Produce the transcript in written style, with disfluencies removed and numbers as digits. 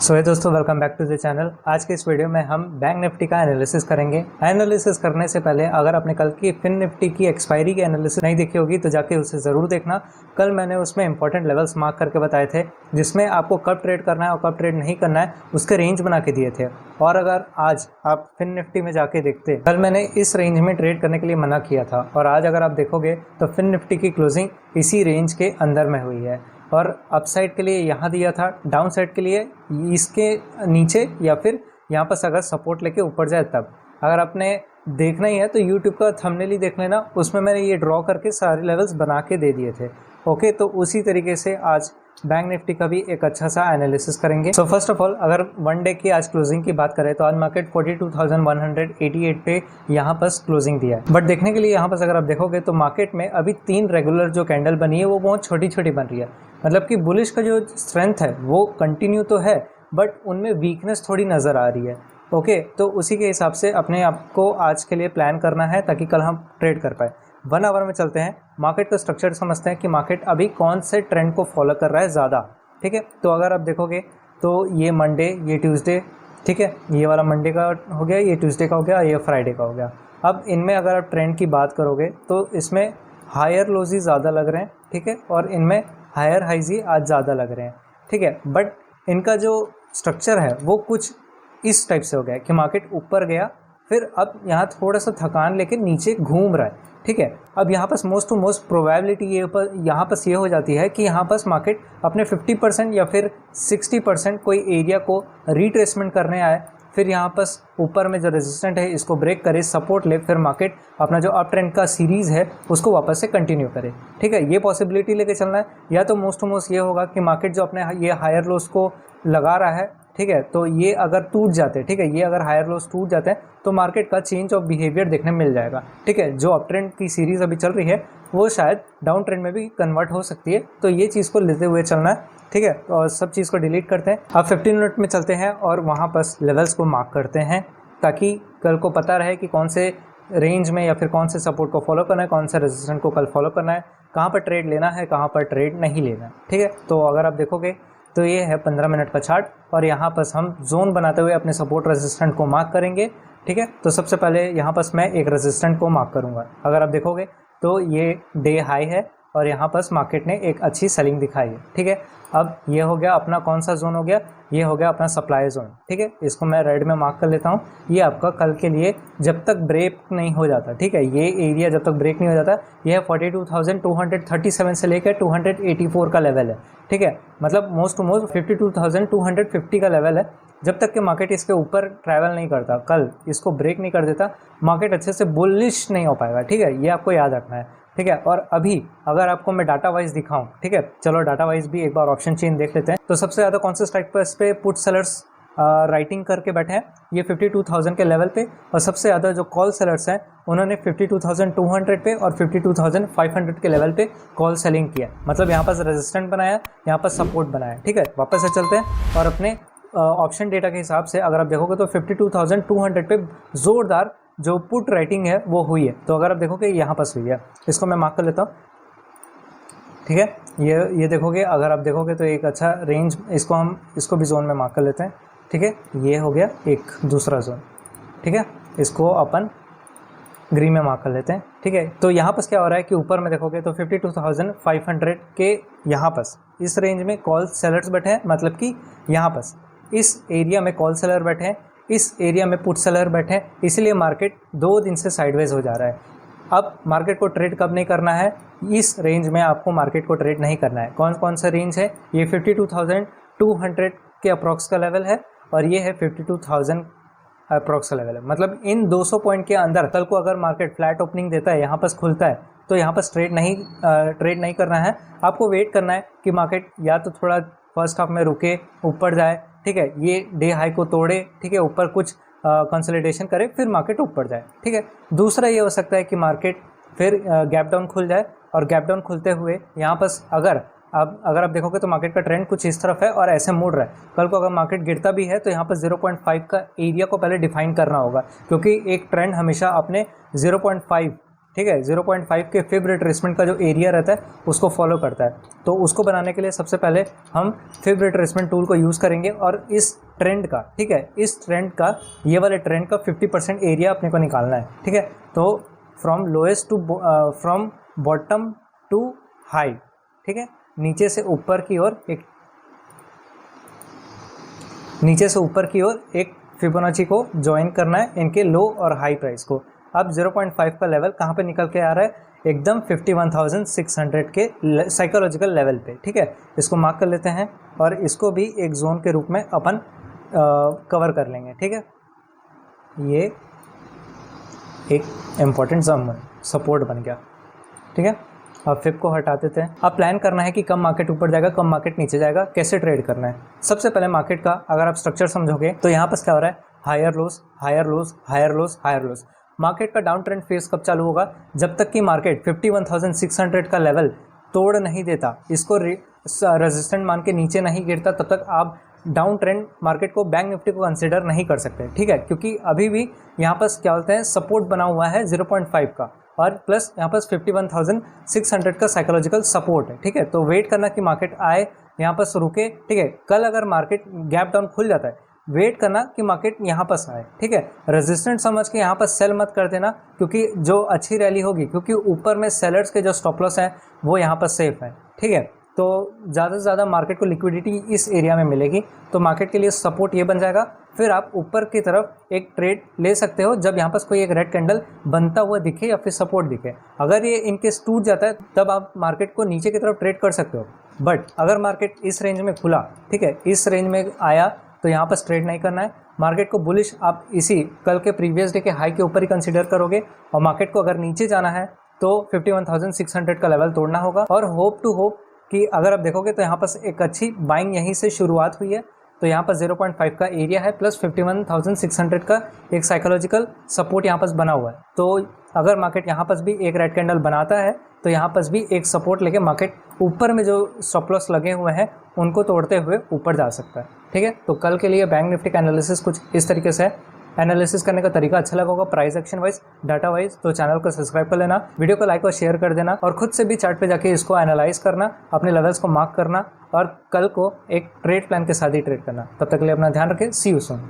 सो है दोस्तों, welcome back to the channel. आज के इस वीडियो में हम बैंक निफ्टी का एनालिसिस करेंगे। एनालिसिस करने से पहले अगर आपने कल की फिन निफ्टी की एक्सपायरी की एनालिसिस नहीं देखी होगी तो जाके उसे ज़रूर देखना। कल मैंने उसमें इंपॉर्टेंट लेवल्स मार्क करके बताए थे जिसमें आपको कब ट्रेड करना है और कब ट्रेड नहीं करना है उसके रेंज बना के दिए थे। और अगर आज आप फिन निफ्टी में जाके देखते, कल मैंने इस रेंज में ट्रेड करने के लिए मना किया था और आज अगर आप देखोगे तो फिन निफ्टी की क्लोजिंग इसी रेंज के अंदर में हुई है। और अपसाइड के लिए यहाँ दिया था, डाउन साइड के लिए इसके नीचे या फिर यहाँ पर अगर सपोर्ट लेके ऊपर जाए तब। अगर आपने देखना ही है तो यूट्यूब का थंबनेल ही देख लेना, उसमें मैंने ये ड्रॉ करके सारे लेवल्स बना के दे दिए थे। ओके, तो उसी तरीके से आज बैंक निफ्टी का भी एक अच्छा सा एनालिसिस करेंगे। सो फर्स्ट ऑफ ऑल अगर वन डे की आज क्लोजिंग की बात करें तो आज मार्केट 42,188 पे यहाँ पर क्लोजिंग दिया है। बट देखने के लिए यहाँ पर अगर आप देखोगे तो मार्केट में अभी 3 रेगुलर जो कैंडल बनी है वो बहुत छोटी छोटी बन रही है। मतलब कि बुलिश का जो स्ट्रेंथ है वो कंटिन्यू तो है बट उनमें वीकनेस थोड़ी नज़र आ रही है। ओके, तो उसी के हिसाब से अपने आप को आज के लिए प्लान करना है ताकि कल हम ट्रेड कर पाए। 1 आवर में चलते हैं, मार्केट का स्ट्रक्चर समझते हैं कि मार्केट अभी कौन से ट्रेंड को फॉलो कर रहा है ज़्यादा। ठीक है, तो अगर आप देखोगे तो ये मंडे, ये ट्यूसडे, ठीक है, ये वाला मंडे का हो गया, ये ट्यूसडे का हो गया, ये फ्राइडे का हो गया। अब इनमें अगर आप ट्रेंड की बात करोगे तो इसमें हायर लोज ही ज़्यादा लग रहे हैं, ठीक है, और इनमें हायर हाइज ही आज ज़्यादा लग रहे हैं। ठीक है, बट इनका जो स्ट्रक्चर है वो कुछ इस टाइप से हो गया कि मार्केट ऊपर गया, फिर अब यहाँ थोड़ा सा थकान लेके नीचे घूम रहा है। ठीक है, अब यहाँ पर मोस्ट टू मोस्ट प्रोबेबिलिटी यहाँ पर ये हो जाती है कि यहाँ पर मार्केट अपने 50% या फिर 60% कोई एरिया को रिट्रेसमेंट करने आए, फिर यहाँ पर ऊपर में जो रेजिस्टेंट है इसको ब्रेक करे, सपोर्ट ले, फिर मार्केट अपना जो अप ट्रेंड का सीरीज़ है उसको वापस से कंटिन्यू करे। ठीक है, ये पॉसिबिलिटी लेके चलना है। या तो मोस्ट टू मोस्ट ये होगा कि मार्केट जो अपने ये हायर लोस को लगा रहा है, ठीक है, तो ये अगर टूट जाते, ठीक है, ये अगर हायर लोस टूट जाते हैं तो मार्केट का चेंज ऑफ बिहेवियर देखने मिल जाएगा। ठीक है, जो अप ट्रेंड की सीरीज़ अभी चल रही है वो शायद डाउन ट्रेंड में भी कन्वर्ट हो सकती है, तो ये चीज़ को लेते हुए चलना है। ठीक है, और सब चीज़ को डिलीट करते हैं। अब 15 मिनट में चलते हैं और वहाँ पर लेवल्स को मार्क करते हैं ताकि कल को पता रहे कि कौन से रेंज में या फिर कौन से सपोर्ट को फॉलो करना है, कौन से रेजिस्टेंट को कल फॉलो करना है, कहाँ पर ट्रेड लेना है, कहाँ पर ट्रेड नहीं लेना है। ठीक है, तो अगर आप देखोगे तो ये है 15 मिनट का चार्ट और यहाँ पर हम जोन बनाते हुए अपने सपोर्ट रेजिस्टेंट को मार्क करेंगे। ठीक है, तो सबसे पहले यहाँ पर मैं एक रेजिस्टेंट को मार्क करूँगा। अगर आप देखोगे तो ये डे हाई है और यहाँ पर मार्केट ने एक अच्छी सेलिंग दिखाई है। ठीक है, अब ये हो गया अपना कौन सा जोन हो गया, ये हो गया अपना सप्लाई जोन। ठीक है, इसको मैं रेड में मार्क कर लेता हूँ। ये आपका कल के लिए जब तक ब्रेक नहीं हो जाता, ठीक है, ये एरिया जब तक ब्रेक नहीं हो जाता, यह 42,237 से लेकर 284 का लेवल है। ठीक है, मतलब मोस्ट टू मोस्ट 52,250 का लेवल है। जब तक कि मार्केट इसके ऊपर ट्रैवल नहीं करता, कल इसको ब्रेक नहीं कर देता, मार्केट अच्छे से बुलिश नहीं हो पाएगा। ठीक है, ये आपको याद रखना है। ठीक है, और अभी अगर आपको मैं डाटा वाइज दिखाऊं, ठीक है, चलो डाटा वाइज भी एक बार ऑप्शन चेन देख लेते हैं। तो सबसे ज़्यादा कौन से स्ट्राइक प्राइस पे पुट सेलर्स राइटिंग करके बैठे हैं, ये 52,000 के लेवल पे, और सबसे ज़्यादा जो कॉल सेलर्स हैं उन्होंने 52,200 पे और 52,500 के लेवल पे कॉल सेलिंग किया। मतलब यहाँ पर रेजिस्टेंट बनाया, यहाँ पर सपोर्ट बनाया। ठीक है, वापस से चलते हैं और अपने ऑप्शन डेटा के हिसाब से अगर आप देखोगे तो 52,200 पे ज़ोरदार जो पुट राइटिंग है वो हुई है। तो अगर आप देखोगे यहाँ पर हुई है, इसको मैं मार्क कर लेता हूँ। ठीक है, ये देखोगे, अगर आप देखोगे तो एक अच्छा रेंज, इसको भी जोन में मार्क कर लेते हैं। ठीक है, ये हो गया एक दूसरा जोन। ठीक है, इसको अपन ग्रीन में मार्क कर लेते हैं। ठीक है, तो यहाँ पर क्या हो रहा है कि ऊपर में देखोगे तो 52,500 के यहाँ पर इस रेंज में कॉल सेलर्स बैठे हैं, मतलब कि यहाँ पर इस एरिया में कॉल सेलर बैठे हैं, इस एरिया में पुट सेलर बैठे हैं, इसलिए मार्केट 2 दिन से साइडवेज हो जा रहा है। अब मार्केट को ट्रेड कब नहीं करना है, इस रेंज में आपको मार्केट को ट्रेड नहीं करना है। कौन कौन सा रेंज है, ये 52,200 के अप्रॉक्स का लेवल है और ये है 52,000 अप्रॉक्स का लेवल है। मतलब इन 200 पॉइंट के अंदर कल को अगर मार्केट फ्लैट ओपनिंग देता है, यहाँ पर खुलता है, तो यहाँ पर ट्रेड नहीं करना है। आपको वेट करना है कि मार्केट या तो थोड़ा फर्स्ट हाफ में रुके, ऊपर जाए, ठीक है, ये डे हाई को तोड़े, ठीक है, ऊपर कुछ कंसोलिडेशन करे, फिर मार्केट ऊपर जाए। ठीक है, दूसरा ये हो सकता है कि मार्केट फिर गैप डाउन खुल जाए और गैप डाउन खुलते हुए यहाँ पर अगर आप देखोगे तो मार्केट का ट्रेंड कुछ इस तरफ है और ऐसे मुड़ रहा है। कल को अगर मार्केट गिरता भी है तो यहाँ पर 0.5 का एरिया को पहले डिफाइन करना होगा, क्योंकि एक ट्रेंड हमेशा अपने 0.5 ठीक है, 0.5 के फिब रिट्रेसमेंट का जो एरिया रहता है उसको फॉलो करता है। तो उसको बनाने के लिए सबसे पहले हम फिब रिट्रेसमेंट टूल को यूज़ करेंगे और इस ट्रेंड का, ठीक है, इस ट्रेंड का, ये वाले ट्रेंड का 50% एरिया अपने को निकालना है। ठीक है, तो from lowest to from bottom to high, ठीक है, नीचे से ऊपर की ओर एक फिबोनाची को ज्वाइन करना है इनके लो और हाई प्राइस को। अब 0.5 का लेवल कहाँ पे निकल के आ रहा है, एकदम 51,600 के साइकोलॉजिकल लेवल पे। ठीक है, इसको मार्क कर लेते हैं और इसको भी एक जोन के रूप में अपन कवर कर लेंगे। ठीक है, ये एक इम्पॉर्टेंट सपोर्ट बन गया। ठीक है, अब फिब को हटा देते हैं। अब प्लान करना है कि कब मार्केट ऊपर जाएगा, कब मार्केट नीचे जाएगा, कैसे ट्रेड करना है। सबसे पहले मार्केट का अगर आप स्ट्रक्चर समझोगे तो यहाँ पर क्या हो रहा है, higher lows, higher lows, higher lows, higher lows. Market का डाउन ट्रेंड फेज कब चालू होगा, जब तक कि मार्केट 51,600 का लेवल तोड़ नहीं देता, इसको रेजिस्टेंट मान के नीचे नहीं गिरता, तब तक आप डाउन ट्रेंड मार्केट को, बैंक निफ्टी को कंसिडर नहीं कर सकते। ठीक है, क्योंकि अभी भी यहाँ पर क्या बोलते हैं, सपोर्ट बना हुआ है 0.5 का और प्लस यहाँ पर 51,600 का साइकोलॉजिकल सपोर्ट है। ठीक है, तो वेट करना कि मार्केट आए, यहाँ पर रुके। ठीक है, कल अगर मार्केट गैप डाउन खुल जाता है, वेट करना कि मार्केट यहाँ पर आए। ठीक है, रेजिस्टेंट समझ के यहाँ पर सेल मत कर देना, क्योंकि जो अच्छी रैली होगी, क्योंकि ऊपर में सेलर्स के जो स्टॉप लॉस हैं वो यहाँ पर सेफ है। ठीक है, तो ज़्यादा से ज़्यादा मार्केट को लिक्विडिटी इस एरिया में मिलेगी, तो मार्केट के लिए सपोर्ट ये बन जाएगा। फिर आप ऊपर की तरफ एक ट्रेड ले सकते हो जब यहाँ पर कोई एक रेड कैंडल बनता हुआ दिखे या फिर सपोर्ट दिखे। अगर ये इनकेस टूट जाता है तब आप मार्केट को नीचे की तरफ ट्रेड कर सकते हो। बट अगर मार्केट इस रेंज में खुला, ठीक है, इस रेंज में आया, तो यहाँ पर ट्रेड नहीं करना है। मार्केट को बुलिश आप इसी कल के प्रीवियस डे के हाई के ऊपर ही कंसीडर करोगे, और मार्केट को अगर नीचे जाना है तो 51,600 का लेवल तोड़ना होगा। और होप कि अगर आप देखोगे तो यहाँ पर एक अच्छी बाइंग यहीं से शुरुआत हुई है, तो यहाँ पर 0.5 का एरिया है प्लस 51,600 का एक साइकोलॉजिकल सपोर्ट यहाँ पर बना हुआ है। तो अगर मार्केट यहाँ पर भी एक रेड कैंडल बनाता है तो यहाँ पर भी एक सपोर्ट लेके मार्केट ऊपर में जो स्टॉप लॉस लगे हुए हैं उनको तोड़ते हुए ऊपर जा सकता है। ठीक है, तो कल के लिए बैंक निफ्टी का एनालिसिस कुछ इस तरीके से है। एनालिसिस करने का तरीका अच्छा लगा होगा, price action wise, data wise, तो चैनल को सब्सक्राइब कर लेना, वीडियो को लाइक और शेयर कर देना, और खुद से भी चार्ट पे जाके इसको एनालाइज करना, अपने लेवल्स को मार्क करना, और कल को एक ट्रेड प्लान के साथ ही ट्रेड करना। तब तक के लिए अपना ध्यान रखें। सी यू सून।